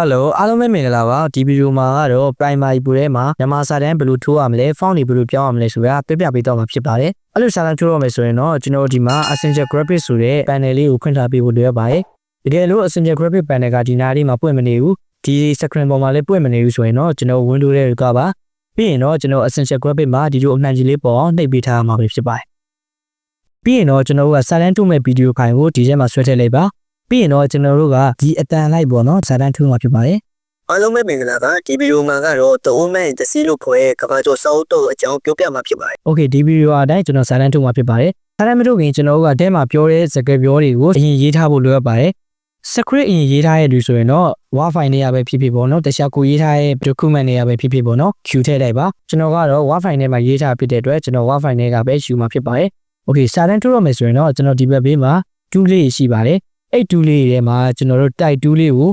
Hello အားလုံးပဲမင်္ဂလာပါဒီဗီဒီယိုမှာကတော့ primary ပူထဲမှာမြန်မာစာတန်းဘယ်လိုထိုးရမလဲ font တွေဘယ်လိုပြောင်းရမလဲဆိုတာပြပြပေးတော့မှာဖြစ်ပါတယ်အဲ့လိုစာတန်းထိုးရမယ်ဆိုရင်တော့ကျွန်တော်ဒီမှာ Essential Graphics ဆိုတဲ့ panel လေးကိုဖွင့်ထားပေးဖို့လိုရပါတယ်တကယ်လို့ Essential Graphics panel ကဒီနားလေးမှာပွင့်မနေဘူးဒီ screen ပေါ်မှာလည်းပွင့်မနေဘူးဆိုရင်တော့ကျွန်တော် window ထဲကပါပြီးရင်တော့ကျွန်တော် Essential Graphics မှာဒီလိုအနှံကြီးလေးပေါ်အောင်နှိပ်ပေးထားမှာဖြစ်ပါတယ်ပြီးရင်တော့ကျွန်တော်ကစာတန်းထိုးမဲ့ဗီဒီယိုဖိုင်ကိုဒီထဲမှာဆွဲထည့်လိုက်ပါပြီးရင်တော့ကျွန်တော်တို့ကဒီအတန်လိုက်ပေါ့နော်စာတန်းထိုးမှာဖြစ်ပါတယ်အားလုံးပဲမင်္ဂလာပါဒီဗီဒီယိုမှာကတော့တအုံးမဲ့တစီလို့ခေါ်ရဲ့ကဘာကျော်စောက်တော့အကြောင်းပြောပြမှာဖြစ်ပါတယ်။ Okay ဒီဗီဒီယိုအတိုင်းကျွန်တော်စာတန်းထုတ်မှာဖြစ်ပါတယ်။စာတန်းမထုတ်ခင်ကျွန်တော်တို့ကတဲမှာပြောတဲ့စကားပြောတွေကိုအရင်ရေးထားဖို့လိုအပ်ပါတယ်။ Script အရင်ရေးထားရတဲ့ဆိုရင်တော့ Word file နဲ့ရပဲဖြစ်ဖြစ်ပေါ့နော်။တခြားကိုရေးထားတဲ့ document နဲ့ရပဲဖြစ်ဖြစ်ပေါ့နော်။ Q ထည့်လိုက်ပါ။ကျွန်တော်ကတော့ Word file နဲ့မှာရေးထားဖြစ်တဲ့အတွက်ကျွန်တော် Word file နဲ့ကပဲယူမှာဖြစ်ပါတယ်။ Okay စာတန်းထုတ်ရမယ်ဆိုရင်တော့ကျွန်တော်ဒီဘက်ဘေးမှာ tool လေးရှိပါတယ်။အဲ့ tool လေးတွေထဲမှာကျွန်တော်တို့ type tool လေးကို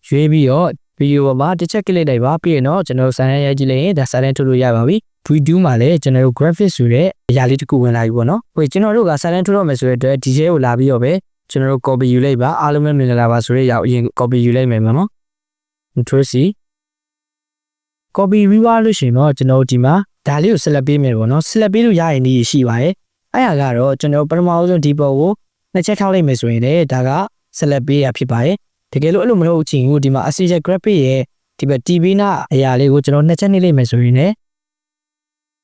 ရွေးပြီးတော့ဗီဒီယိုပေါ်မှာတစ်ချက်ကလစ်လိုက်ပါပြီးရင်တော့ကျွန်တော်စာတန်းရိုက်ကြည့်လိုက်ရင်ဒါစာတန်းထုတ်လို့ရပါပြီ။ Video မှာလည်းကျွန်တော်တို့ graphics ဆိုတဲ့အရာလေးတစ်ခုဝင်လာပြီပေါ့နော်။ဟိုကျွန်တော်တို့ကစာတန်းထုတ်ရမယ်ဆိုတဲ့အတွက်ဒီထဲကိုလာပြီးတော့ပဲကျွန်တော်တို့ copy ယူလိုက်ပါအားလုံးပဲမြင်လာပါဆိုတဲ့အရာအရင် copy ယူလိုက်မယ်နော်။ Control C copy ပြီးသွားလို့ရှိရင်တော့ကျွန်တော်ဒီမှာဒါလေးကို select ပေးမယ်ပေါ့နော်။ select ပေးလို့ရရင်ဒီရှိပါတယ်။အဲ့ဟာကတော့ကျွန်တော်ပထမဆုံးဒီပေါ်ကိုနှစ်ချက်ထောက်လိုက်မယ်ဆိုရင်လည်းဒါက select ပေးရဖြစ်ပါတယ်။တကယ်လို့အဲ့လိုမလုပ်ချင်ဘူးဒီမှာ Essential Graphics ရဲ့ဒီဘက် TV နာအရာလေးကိုကျွန်တော်နှစ်ချက်နှိပ်လိုက်မယ်ဆိုရင်လည်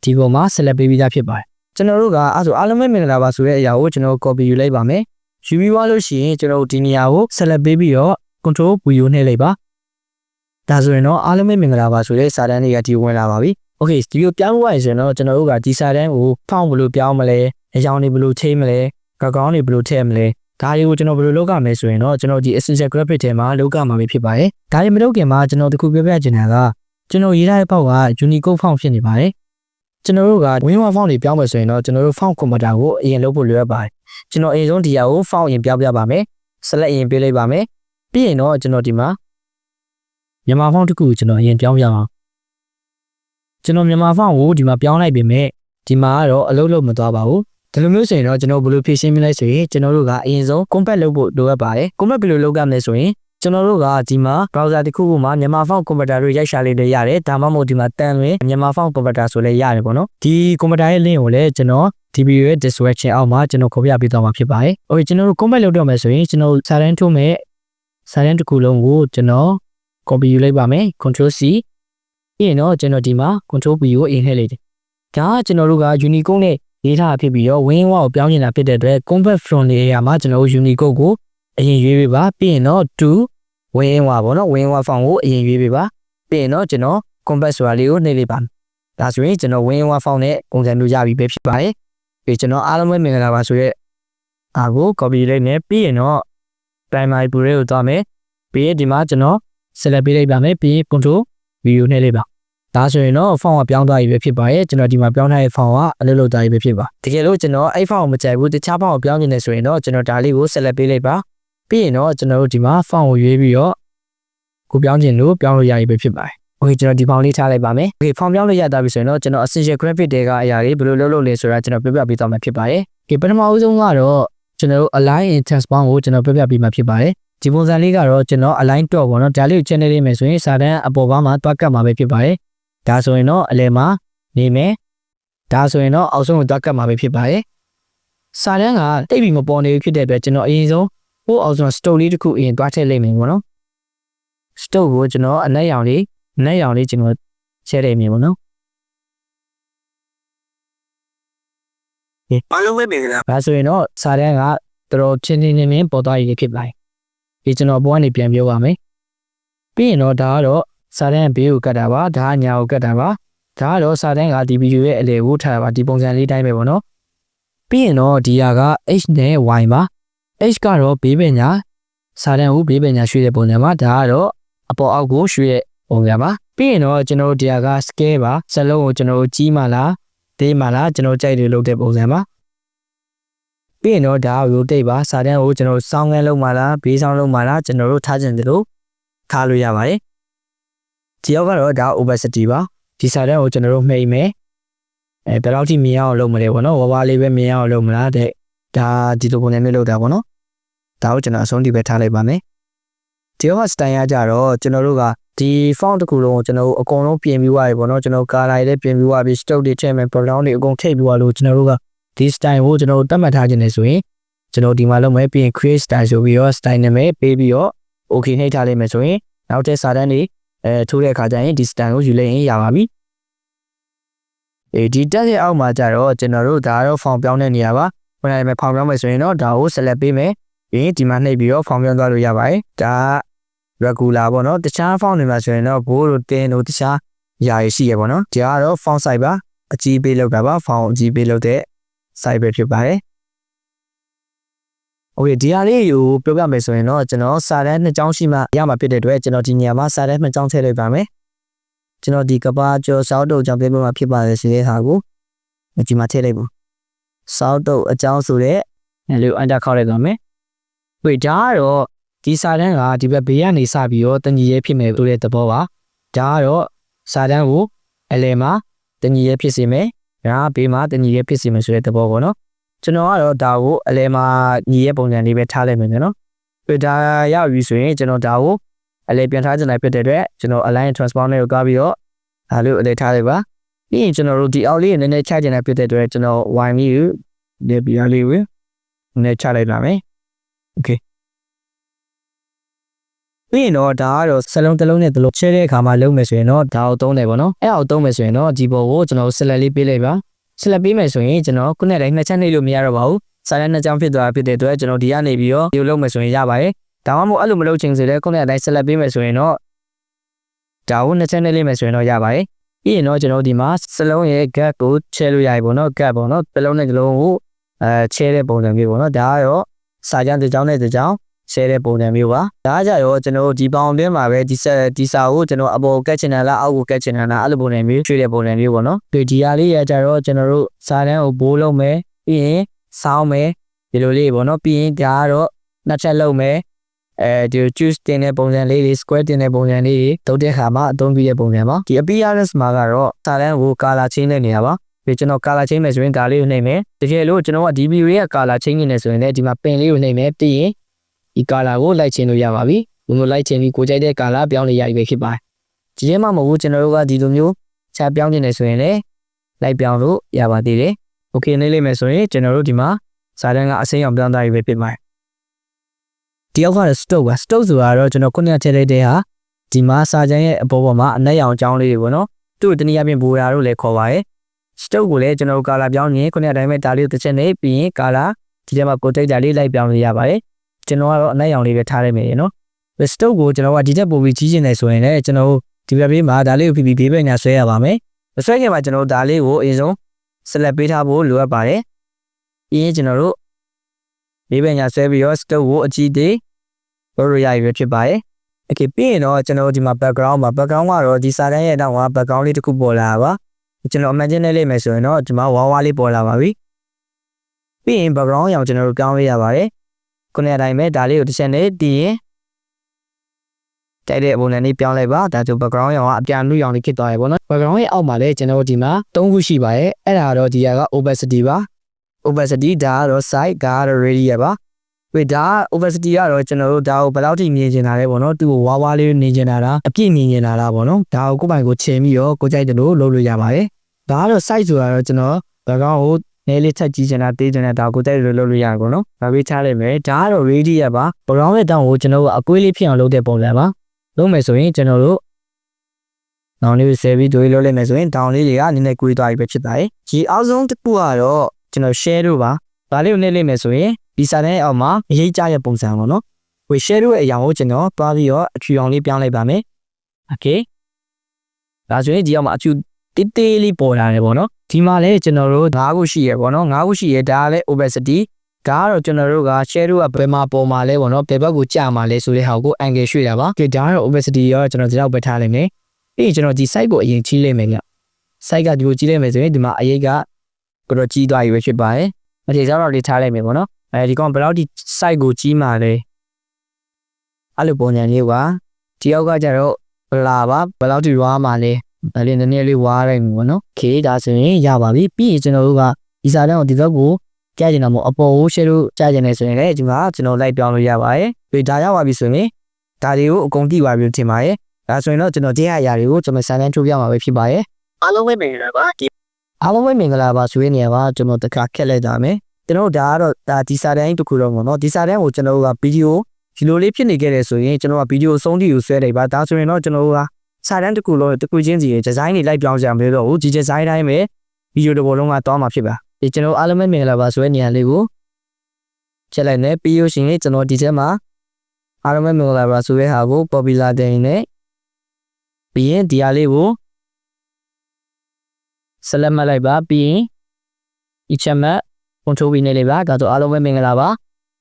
းဒီပေါ်မှာ select ပေးပြီးသားဖြစ်ပါတယ်ကျွန်တော်တို့ကအဲ့ဆိုအားလုံးပဲမြင်လာပါဆိုတဲ့အရာကိုကျွန်တော် copy ယူလိုက်ပါမယ်ယူပြီးသွားလို့ရှိရင်ကျွန်တော်ဒီနေရာကို select ပေးပြီးတော့ control V ကိုနှိပ်လိုက်ပါဒါဆိုရင်တော့အားလုံးပဲမြင်လာပါဆိုတဲ့စာတန်းတွေကဒီဝင်လာပါပြီ okay ဒီလိုပြောင်းသွားရင်ဆိုတော့ကျွန်တော်တို့ကဒီစာတန်းကိုဖောင်းဘယ်လိုပြောင်းမလဲအကြောင်းတွေဘယ်လိုချိန်မလဲကောင်းတွေဘယ်လိုထည့်မလဲဒါတွေကိုကျွန်တော်ဘယ်လိုလုပ်ရမလဲဆိုရင်တော့ကျွန်တော်ဒီ Essential Graphics ထဲမှာလုပ်ရမှာဖြစ်ပါတယ်။ဒါတွေမလုပ်ခင်မှာကျွန်တော်တခုပြောပြချင်တာကကျွန်တော်ရေးထားတဲ့ပေါက်က Unicode font ဖြစ်နေပါတယ်။ကျွန်တော်တို့က Win1 font တွေပြောင်းမယ်ဆိုရင်တော့ကျွန်တော်တို့ font converter ကိုအရင်လုပ်ဖို့လိုအပ်ပါတယ်။ကျွန်တော်အရင်ဆုံးဒီဟာကို font အရင်ပြောင်းပြပါမယ်။ select အရင်ပေးလိုက်ပါမယ်။ပြီးရင်တော့ကျွန်တော်ဒီမှာမြန်မာ font တစ်ခုကိုကျွန်တော်အရင်ပြောင်းပြအောင်။ကျွန်တော်မြန်မာ font ကိုဒီမှာပြောင်းလိုက်ပေမဲ့ဒီမှာကတော့အလုပ်လုပ်မသွားပါဘူး။ဒီလိုမျိုးဆိုရင်တော့ကျွန်တော်ဘယ်လိုဖြည့်ရှင်းမလဲဆိုရင်ကျွန်တော်တို့ကအရင်ဆုံး compact လုပ်ဖို့လိုအပ်ပါတယ် compact ဘယ်လိုလုပ်ရမလဲဆိုရင်ကျွန်တော်တို့ကဒီမှာ browser တစ်ခုခုမှာမြန်မာ font converter တွေရိုက်ရှာလေးတွေရတယ်ဒါမှမဟုတ်ဒီမှာတန်လွင်မြန်မာ font converter ဆိုလည်းရတယ်ပေါ့နော်ဒီ converter ရဲ့ link ကိုလည်းကျွန်တော်ဒီ video ရဲ့ description အောက်မှာကျွန်တော်ခေါ်ပြပေးသွားမှာဖြစ်ပါတယ် okay ကျွန်တော်တို့ compact လုပ်တော့မယ်ဆိုရင်ကျွန်တော်စာတန်းထိုးမယ်စာတန်းတစ်ခုလုံးကိုကျွန်တော် copy ယူလိုက်ပါမယ် control C ပြီးရင်တော့ကျွန်တော်ဒီမှာ control V ကိုအရင်ထည့်လိုက်တယ်ဒါကကျွန်တော်တို့က Unicode နဲ့ရေးထားဖြစ်ပြီးတော့ Win1 ကိုပြောင်းနေတာဖြစ်တဲ့အတွက် Compact Font နေရာမှာကျွန်တော်တို့ Unicode ကိုအရင်ရွေးပေးပါပြီးရင်တော့ to Win1 ပေါ့နော် Win1 font ကိုအရင်ရွေးပေးပါပြီးရင်တော့ကျွန်တော် Compact ဆိုတာလေးကိုနှိပ်လိုက်ပါဒါဆိုရင်ကျွန်တော် Win1 font နဲ့ပုံစံမျိုးရပြီပဲဖြစ်ပါတယ်ပြီးကျွန်တော်အားလုံးပဲမြင်လာပါဆိုရဲအားကို copy လိုက်နေပြီးရင်တော့ primary ပူရဲကိုသွားမယ်ပြီးရင်ဒီမှာကျွန်တော် select ပေးလိုက်ပါမယ်ပြီးရင် control video နှိပ်လိုက်ပါဒါဆိုရင်တော့ font ကပြောင်းသွားပြီပဲဖြစ်ပါရဲ့ကျွန်တော်ဒီမှာပြောင်းထားတဲ့ font ကအလုပ်လုပ်သွားပြီပဲဖြစ်ပါတကယ်လို့ကျွန်တော်အဲ့ font ကိုမကြိုက်ဘူးတခြား font ကိုပြောင်းချင်တယ်ဆိုရင်တော့ကျွန်တော်ဒါလေးကို select ပေးလိုက်ပါပြီးရင်တော့ကျွန်တော်တို့ဒီမှာ font ကိုရွေးပြီးတော့ကိုပြောင်းချင်လို့ပြောင်းလို့ရပြီပဲဖြစ်ပါတယ် okay ကျွန်တော်ဒီ font လေးထားလိုက်ပါမယ် okay font ပြောင်းလို့ရတာပြီဆိုရင်တော့ကျွန်တော် Essential Graphics တွေကအရာတွေဘယ်လိုလုပ်လဲဆိုတာကျွန်တော်ပြပြပေးသွားမှာဖြစ်ပါတယ် okay ပထမဦးဆုံးကတော့ကျွန်တော်တို့ align in transform ကိုကျွန်တော်ပြပြပေးမှာဖြစ်ပါတယ်ဒီပုံစံလေးကတော့ကျွန်တော် align dot ပေါ့နော်ဒါလေးကို channel လေးမယ်ဆိုရင်စာတန်းအပေါ်ပိုင်းမှာတွားကတ်မှာပဲဖြစ်ပါတယ်ဒါဆိုရင်တော့အလယ်မှာနေမယ်ဒါဆိုရင်တော့အောက်ဆုံးကိုတွားကတ်မှာပဲဖြစ်ပါတယ်စာတန်းကတိတ်ပြီးမပေါ်နေဖြစ်တဲ့အတွက်ကျွန်တော်အရင်ဆုံးဟိုအောက်ဆုံး stock လေးတစ်ခုအရင်တွားထည့်လိုက်မယ်ပေါ့နော် stock ကိုကျွန်တော်အနက်ရောင်လေးကျွန်တော်ချဲလိုက်မယ်ပေါ့နော်အားလုံးပဲမြင်ကြလားဒါဆိုရင်တော့စာတန်းကတော်တော်ချင်းချင်းပေါ်သွားရည်ဖြစ်ပါတယ်ဒီကျွန်တော်အပေါ်ကနေပြန်ပြောပါမယ်ပြီးရင်တော့ဒါကတော့စာတန်းဘေးကိုကတ်တာပါဒါကညာကိုကတ်တာပါဒါကတော့စာတန်းကဒီဗီဒီယိုရဲ့အလယ်ကိုထားတာပါဒီပုံစံလေးတိုင်းပဲပေါ့နော်ပြီးရင်တော့ဒီဟာက H နဲ့ Y ပါ H ကတော့ဘေးပညာစာတန်းကိုဘေးပညာရွှေ့တဲ့ပုံစံပါဒါကတော့အပေါ်အောက်ကိုရွှေ့တဲ့ပုံစံပါပြီးရင်တော့ကျွန်တော်တို့ဒီဟာက scale ပါစက်လုံးကိုကျွန်တော်တို့ကြီးမှလားသေးမှလားကျွန်တော်ကြိုက်တယ်လုပ်တဲ့ပုံစံပါပြီးရင်တော့ဒါကို rotate ပါစာတန်းကိုကျွန်တော်စောင်းငန်းလုံးမှလားဘေးစောင်းလုံးမှလားကျွန်တော်တို့ထားခြင်းတယ်လို့ထားလို့ရပါတယ်ဒီရောက်ကတော့ဒါ opacity ပါဒီစာတန်းကိုကျွန်တော်တို့မှိတ်မယ်ဘယ်လောက်ထိမြင်အောင်လုပ်မလဲပေါ့နော်ဝါးလေးပဲမြင်အောင်လုပ်မလားတဲ့ဒါဒီလိုပုံစံမျိုးလုပ်တာပေါ့နော်ဒါကိုကျွန်တော်အဆုံးဒီပဲထားလိုက်ပါမယ်ဒ ဒီတော့ style ရကြတော့ကျွန်တော်တို့ကဒီ font တစ်ခုလုံးကိုကျွန်တော်တို့အကုန်လုံးပြင်ပြီးသွားပြီပေါ့နော်ကျွန်တော် color တွေလည်းပြင်ပြီးသွားပြီ stroke တွေထည့်မယ် background တွေအကုန်ထည့်ပြီးသွားလို့ကျွန်တော်တို့ကဒီ style ကိုကျွန်တော်တို့သတ်မှတ်ထားခြင်းနဲ့ဆိုရင်ကျွန်တော်ဒီမှာလုပ်မယ်ပြီးရင် create style ဆိုပြီးတော့ style နာမည်ပေးပြီးတော့ okay နှိပ်ထားလိုက်မယ်ဆိုရင်နောက်တဲ့စာတန်းတွေထိုးတဲ့အခါကျရင်ဒီ style ကိုယူလိုက်ရင်ရပါပြီဒီတက်ရဲ့အောက်မှာကျတော့ကျွန်တော်တို့ဒါကတော့ font ပြောင်းတဲ့နေရာပါဝင်လာမယ် font ပြောင်းမယ်ဆိုရင်တော့ဒါကို select ပေးမယ်ပြီးရင်ဒီမှာနှိပ်ပြီးတော့ font ပြောင်းသွားလို့ရပါတယ်ဒါ regular ပေါ့နော်တခြား font တွေမှာဆိုရင်တော့ bold တို့ thin တို့တခြားຢာရရှိရပေါ့နော်ဒီကတော့ font size ပါအကြီးပေးလောက်တာပါ font အကြီးပေးလောက်တဲ့ size ပဲဖြစ်ပါတယ်Okay ဒီဟာလေးကိုပြောပြမယ်ဆိုရင်တော့ကျွန်တော်စာတန်း2ကြောင်းရှိမှရမှာဖြစ်တဲ့အတွက်ကျွန်တော်ဒီနေရာမှာစာတန်း2ကြောင်းထည့်လိုက်ပါမယ်ကျွန်တော်ဒီကဘာကျော်စောက်တုတ်ကြောင့်ပြပြမှာဖြစ်ပါတယ်ဆိုတဲ့ဟာကိုဒီမှာထည့်လိုက်ပါစောက်တုတ်အကြောင်းဆိုတဲ့လေကို enter ခေါက်လိုက်ပါမယ်ဝေဒါကတော့ဒီစာတန်းကဒီဘက်ဘေးကနေစပြီးတော့တညီရဲဖြစ်မယ်လို့တဲ့သဘောပါဒါကတော့စာတန်းကိုအလယ်မှာတညီရဲဖြစ်စေမယ်ဒါကဘေးမှာတညီရဲဖြစ်စေမယ်ဆိုတဲ့သဘောပေါ့နော်ကျွန်တော်ကတော့ဒါကိုအလဲမှာညီရဲ့ပုံစံလေးပဲထားလိုက်မယ်နော်။ဒါရပြီဆိုရင်ကျွန်တော်ဒါကိုအလဲပြန်ထားချင်တယ်ဖြစ်တဲ့အတွက်ကျွန်တော် align transform နဲ့ကိုကားပြီးတော့ဒါလေးကိုအလဲထားလိုက်ပါ။ပြီးရင်ကျွန်တော်တို့ဒီအောက်လေးနည်းနည်းချချင်တယ်ဖြစ်တဲ့အတွက်ကျွန်တော် y မီကိုဒီပြားလေးကိုနည်းချလိုက်ပါမယ်။ Okay ပြီးရင်တော့ဒါကတော့စလုံးတစ်လုံးနဲ့တစ်လုံးချဲတဲ့အခါမှာလုံးမယ်ဆိုရင်တော့ဒါကိုသုံးတယ်ပေါ့နော်။အဲ့အောင်သုံးမယ်ဆိုရင်တော့ဒီဘောကိုကျွန်တော် select လေးပေးလိုက်ပါ။ဆက်လက်ပေးမယ်ဆိုရင်ကျွန်တော်ခုနကတိုင်းနှစ်ချက်နှိပ်လို့မရတော့ပါဘူးစာတန်းနှစ်ကြောင်းဖြစ်သွားဖြစ်တဲ့အတွက်ကျွန်တော်ဒီကနေပြီးတော့ဒီလိုလုပ်မယ်ဆိုရင်ရပါတယ်ဒါမှမဟုတ်အဲ့လိုမလုပ်ချင်စေတဲ့ခုနကတိုင်းဆက်လက်ပေးမယ်ဆိုရင်တော့ဒါကိုနှစ်ချက်နှိပ်လိုက်မယ်ဆိုရင်တော့ရပါတယ်ပြီးရင်တော့ကျွန်တော်ဒီမှာစလုံးရဲ့ gap ကိုချဲလို့ရပြီပေါ့နော် gap ပေါ့နော်တစ်လုံးနဲ့တစ်လုံးကိုချဲတဲ့ပုံစံမျိုးပေါ့နော်ဒါကတော့စာကြမ်းတစ်ကြောင်းနဲ့တစ်ကြောင်းချဲတဲ့ပုံစံမျိုးပါဒါကြရောကျွန်တော်ဒီပေါင်တွင်းမှာပဲဒီစာကိုကျွန်တော်အပေါ်ကတ်ချင်တယ်လားအောက်ကတ်ချင်တယ်လားအဲ့လိုပုံစံမျိုးရွှေ့တဲ့ပုံစံမျိုးပေါ့နော်ဒီဟာလေးရကြတော့ကျွန်တော်တို့စာတန်းကိုဘိုးလုံးမယ်ပြီးရင်စောင်းမယ်ဒီလိုလေးပေါ့နော်ပြီးရင်ဒါကတော့နှစ်ချက်လုံးမယ်ဒီ choose တင်တဲ့ပုံစံလေးတွေ square တင်တဲ့ပုံစံလေးတွေတုတ်တဲ့ခါမှာအသုံးပြုတဲ့ပုံစံပါဒီ appearance မှာကတော့စာတန်းကို color change လုပ်နေတာပါပြီးကျွန်တော် color change မယ်ဆိုရင်ဒါလေးကိုနှိပ်မယ်တကယ်လို့ကျွန်တော်ကဒီ view ရဲ့ color change နေတယ်ဆိုရင်လည်းဒီမှာ pin လေးကိုနှိပ်မယ်ပြီးရင်ဒီ color ကိုလိုက်ချင်လို့ရပါပြီဘုံလိုလိုက်ချင်ပြီးကိုကြိုက်တဲ့ color ပြောင်းလို့ရပြီပဲဖြစ်ပါတယ်ဒီထဲမှာမဟုတ်ဘူးကျွန်တော်တို့ကဒီလိုမျိုးချပြောင်းနေတယ်ဆိုရင်လည်းလိုက်ပြောင်းလို့ရပါသေးတယ် okay နေလိမ့်မယ်ဆိုရင်ကျွန်တော်တို့ဒီမှာစာတန်းကအစိမ်းအောင်ပြောင်းသွားပြီပဲဖြစ်ပါတယ်ဒီအောက်က stroke ပါ stroke ဆိုတာတော့ကျွန်တော်ခုနကထည့်လိုက်တဲ့ဟာဒီမှာစာကြမ်းရဲ့အပေါ်မှာအနက်ရောင်အကြောင်းလေးတွေပေါ့နော်သူ့တနည်းအားဖြင့်ဘူရာတို့လည်းခေါ်ပါတယ် stroke ကိုလည်းကျွန်တော်တို့ color ပြောင်းရင်ခုနကအတိုင်းပဲဒါလေးကိုတစ်ချက်နဲ့ပြီးရင် color ဒီထဲမှာကိုတိတ်တာလေးလိုက်ပြောင်းလို့ရပါတယ်ကျွန်တော်ကတော့အနက်ရောင်လေးပဲထားလိုက်မယ်နော် stroke ကိုကျွန်တော်ကဒီတက်ပို့ပြီးကြီးကျင်နေဆိုရင်လည်းကျွန်တော်ဒီဘက်ဘေးမှာဒါလေးကိုဖိဘေးပဲညာဆွဲရပါမယ်မဆွဲခင်မှာကျွန်တော်ဒါလေးကိုအရင်ဆုံး select ပေးထားဖို့လိုအပ်ပါတယ်ပြီးရင်ကျွန်တော်တို့ဘေးပဲညာဆွဲပြီးတော့ stroke ကိုအကြီးသေးပေါ်ရရရဖြစ်ပါတယ် okay ပြီးရင်တော့ကျွန်တော်ဒီမှာ background ကတော့ဒီစာတန်းရဲ့နောက်က background လေးတစ်ခုပေါ်လာတာပါကျွန်တော် imagine နဲ့လေးမယ်ဆိုရင်တော့ဒီမှာဝါဝါလေးပေါ်လာပါပြီပြီးရင် background ရောင်ကျွန်တော်တို့ပြောင်းပေးရပါတယ်ခုနကအတိုင်းပဲဒါလေးကိုတစ်ချက်နဲ့တည်ရင်တိုက်တဲ့ပုံစံလေးပြောင်းလိုက်ပါဒါဆို background ရောင်ကအပြန်လူရောင်လေးဖြစ်သွားရပေါ့နော် background ရဲ့အောက်မှာလည်းကျွန်တော်ဒီမှာ3ခုရှိပါတယ်အဲ့ဒါတော့ဒီက opacity ပါ opacity ဒါကတော့ size ဒါကတော့ radius ပါဝေဒါ opacity ကတော့ကျွန်တော်တို့ဒါကိုဘယ်လောက်ထိမြင်ကျင်တာလဲပေါ့နော်သူ့ကိုဝါးဝါးလေးမြင်ကျင်တာလားအပြည့်မြင်ကျင်တာလားပေါ့နော်ဒါကိုကိုယ်ပိုင်ကိုချိန်ပြီးတော့ကိုကြိုက်တယ်လို့လုပ်လို့ရပါတယ်ဒါကတော့ size ဆိုတာတော့ကျွန်တော် background ကိုနဲလေးထက်ကြီးချင်တာတေးချင်တာဒါကိုကြိုက်တယ်လို့လုပ်လို့ရပါတော့ဒါပေးချလိုက်မယ်ဒါကတော့ radius ပါ background ရဲ့တောင်းကိုကျွန်တော်ကအကွေးလေးဖြစ်အောင်လုပ်တဲ့ပုံစံပါလုပ်မယ်ဆိုရင်ကျွန်တော်တို့နောင်လေးကိုဆယ်ပြီးတွေးလို့လိုက်မယ်ဆိုရင်တောင်လေးတွေကနည်းနည်းကွေးသွားပြီပဲဖြစ်ပါတယ်ဒီအောက်ဆုံးတစ်ခုကတော့ကျွန်တော် share တို့ပါဒါလေးကိုနှိပ်လိုက်မယ်ဆိုရင်ဒီစာတန်းရဲ့အောက်မှာအရေးကြတဲ့ပုံစံပေါ့နော်ဝေ share တို့ရဲ့အရာကိုကျွန်တော်တွားပြီးတော့အချူအောင်လေးပြောင်းလိုက်ပါမယ် okay ဒါဆိုရင်ဒီအောက်မှာအချူတိတိလေးပေါ်လာတယ်ပေါ့နော်ဒီမှာလည်းကျွန်တော်တို့၅ခုရှိရပေါ့နော်၅ခုရှိရဒါကလည်း opacity ဒါကတော့ကျွန်တော်တို့က share တို့ကဘယ်မှာပေါ်မှာလဲပေါ့နော်ဘယ်ဘက်ကိုကြာမှာလဲဆိုတဲ့ဟာကို angle ရွှေ့တာပါဒါကတော့ opacity ရောကျွန်တော်ဒီလောက်ပဲထားလိုက်မယ်ပြီးရင်ကျွန်တော်ဒီ site ကိုအရင်ကြီးလိုက်မယ်ည site ကဒီကိုကြီးလိုက်မယ်ဆိုရင်ဒီမှာအရေးကကတော့ကြီးသွားပြီပဲဖြစ်ပါတယ်မထေစားတော့လေးထားလိုက်မယ်ပေါ့နော်ဒီကောင်ဘယ်လောက်ဒီ site ကိုကြီးမှာလဲအဲ့လိုပုံစံလေးကဒီအောက်ကကျတော့ဘလာပါဘယ်လောက်ဒီဝါမှာလဲဒါလေးနည်းနည်းလေးဝါလိုက်မယ်ပေါ့နော် okay ဒါဆိုရင်ရပါပြီပြီးရင်ကျွန်တော်တို့ကဒီစာတန်းကိုဒီဘက်ကိုကြားကျင်တာမို့အပေါ်ကို share လို့ကြားကျင်နေဆိုရင်လည်းဒီမှာကျွန်တော်လိုက်ပြောင်းလို့ရပါတယ်ဒီဒါရပါပြီဆိုရင် ဒါတွေကိုအကုန်သိပါပြီထင်ပါတယ်ဒါဆိုရင်တော့ကျွန်တော်ဒီအရာတွေကိုကျွန်တော်စာတန်းထုတ်ပြမှာပဲဖြစ်ပါတယ် အားလုံးပဲမင်္ဂလာပါဒီ အားလုံးပဲမင်္ဂလာပါဆိုတဲ့နေရာမှာကျွန်တော်တခါခက်လိုက်တာမယ်ကျွန်တော်ဒါကတော့ဒါဒီစာတန်းတစ်ခုတော့ပေါ့နော်ဒီစာတန်းကိုကျွန်တော်တို့ကဗီဒီယိုဒီလိုလေးဖြစ်နေခဲ့တယ်ဆိုရင်ကျွန်တော်ကဗီဒီယိုအဆုံးထိကိုဆွဲလိုက်ပါဒါဆိုရင်တော့ကျွန်တော်တို့ကစာတန်းတစ်ခုလုံးတစ်ခုချင်းစီရဲ့ဒီဇိုင်းတွေလိုက်ပြောင်းကြမလို့တော့ဘူးဒီဒီဇိုင်းတိုင်းပဲဗီဒီယိုတစ်ပုံလုံးကတောင်းမှာဖြစ်ပါဒီကျွန်တော်အားလုံးပဲမင်္ဂလာပါဆိုတဲ့နေရာလေးကိုချက်လိုက်နေပြီးရရှင်ကျွန်တော်ဒီထဲမှာအားလုံးပဲမင်္ဂလာပါဆိုတဲ့ဟာကို popular တင်နေပြီးရင်ဒီဟာလေးကိုဆက်လက်မှတ်လိုက်ပါပြီးရင်ဒီချက်မှတ် control V နဲ့လေးပါဒါဆိုအားလုံးပဲမင်္ဂလာပါ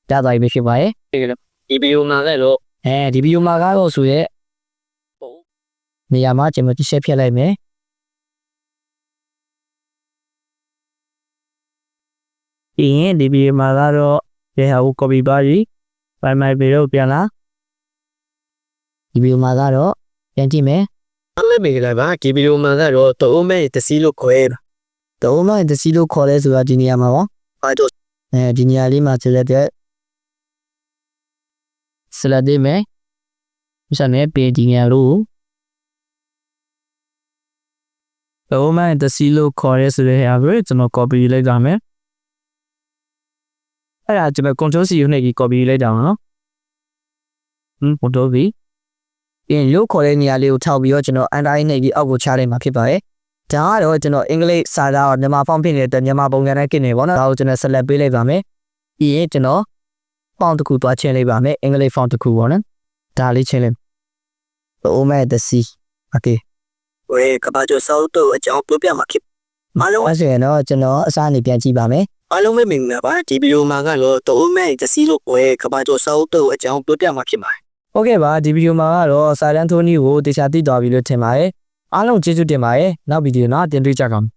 ဒါသာပဲဖြစ်ပါရဲ့ ဒီဗီဒီယိုမှာလည်းလို့ ဒီဗီဒီယိုမှာကတော့ဆိုရဲနေရာမှာကျွန်တော်တစ်ချက်ဖြတ်လိုက်မယ်ပြီးရင်ဒီဗီဒီယိုမှာကတော့ဒီဟာကို copy ပါပြီး file မိုက်ပြီးတော့ပြန်လာဒီဗီဒီယိုမှာကတော့ပြန်ကြည့်မယ် အားလုံးမင်္ဂလာပါဒီဗီဒီယိုမှာတော့တိုးမဲတစီလို့ခေါ်ရ တော့မှတစီလို့ခေါ်လဲဆိုတာဒီနေရာမှာပေါ့ ပါတော့ ဒီနေရာလေးမှာဆက်လက်တဲ့ဆက်လက်မယ်ဆက်နေပေဒီနေရာလို့တော့မှတစီလို့ခေါ်ရဲဆိုတဲ့ဟာကိုကျွန်တော် copy လိုက်ကြမယ်အဲ့ဒါကျွန်တော် control C နဲ့ကြီး copy လိုက်တာပါနော်control V ပြန်လို့ခေါ်တဲ့နေရာလေးကိုထောက်ပြီးတော့ကျွန်တော် enter နဲ့ကြီးအောက်ကိုချလိုက်မှာဖြစ်ပါတယ်ဒါကတော့ကျွန်တော်အင်္ဂလိပ်စာသားမြန်မာဖောင်းဖြစ်နေတဲ့မြန်မာပုံစံနဲ့กินနေပေါ့နော်ဒါကိုကျွန်တော်ဆက်လက်ပေးလိုက်ပါမယ်ပြီးရင်ကျွန်တော်ဖောင်းတစ်ခုသွားချင်းလိုက်ပါမယ်အင်္ဂလိပ်ဖောင်းတစ်ခုပေါ့နော်ဒါလေးချင်းလိုက်Oh my the sea okay ဝေကဘာကျော်စောက်တော့အကြောင်းပြောပြမှာဖြစ်မလုံး အဲ့ဆိုရင်တော့ကျွန်တော်အစားနေပြန်ကြည့်ပါမယ် အားလုံးပဲမင်္ဂလာပါဒီဗီဒီယိုမှာကတော့တိုးမဲတစီလို့ခေါ်ရကဘာကျော်စောက်တော့အကြောင်းပြောပြမှာဖြစ်ပါတယ် ဟုတ်ကဲ့ပါဒီဗီဒီယိုမှာကတော့စာတန်းထိုးနည်းကိုတေချာသိသွားပြီလို့ထင်ပါတယ်အားလုံးကျေးဇူးတင်ပါတယ်နောက်ဗီဒီယိုမှာပြန်တွေ့ကြပါမယ်